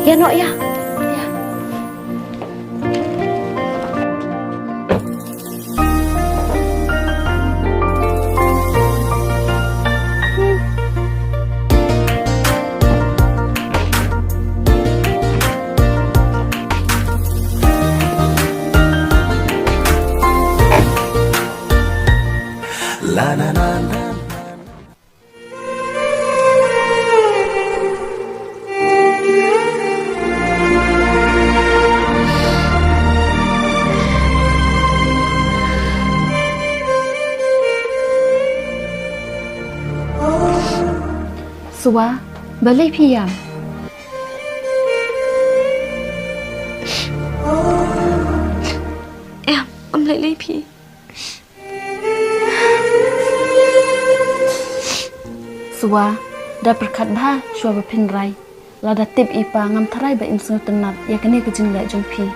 Ya, Nok ya. Ya. La na na na. Suwa, balik piyam. Lại lấy phi. Suwa, dah perkat bah, shua berpin rai. Lada tip ipa ngam tarai ba imsung tenat, ya kene kejing lek jong pi.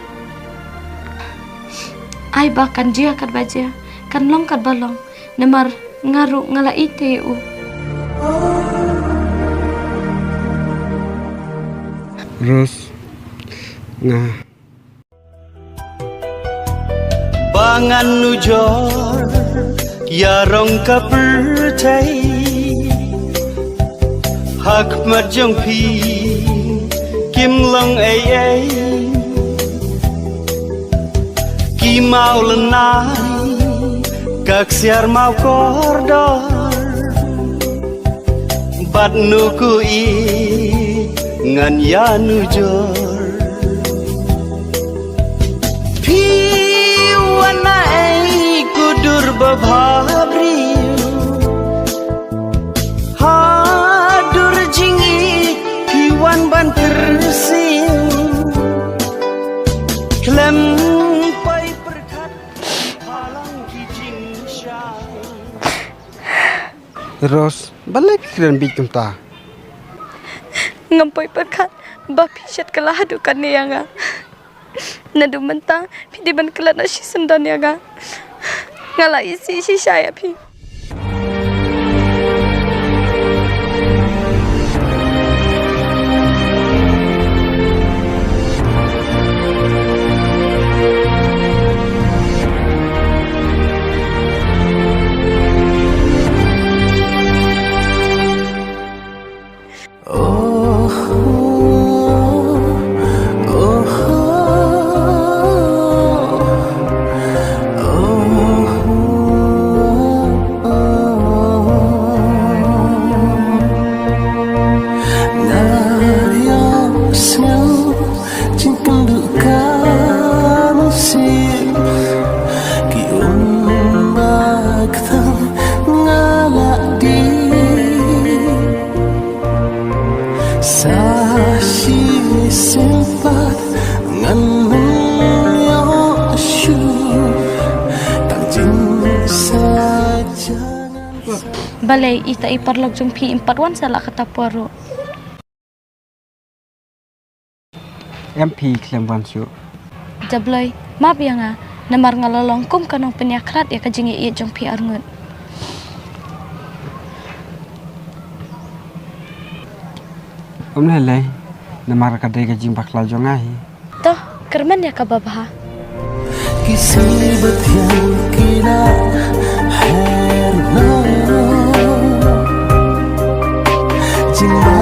Ai bahkan dia kat baja, kan long kat balong, nemar ngaru ngala ite u. Ros, ngah. Bangan nujor, ya rong ka percay. Hak marjong pi, kim long ay ay. Ki mau lenai, kak siar mau kordor. Bat nuku i, ngan ya nujor. Piwana ay kudur babhabri. Hadur jingi, piwan ban tersin. Klem pai perkat, halang kijing syai. Ros, balik pikiran bikin ta. Ngampai perkat, bapi syat kalah hadukan ni yang nadu mentang, pidi ban kelat nasi sendan yang ngala isi saya pi. Balai ita iparlog jong pi 4 salah kata puaro. MP klem wan su. Jablay, maaf ya nga, namar ngalalong kum kanong penyakrat ya kajingi iya jong pi arngut. Lelai, namar kadai kajing bakla jongai. Toh, kerman ya kababah. किसी बतियां किला है ना जिंदा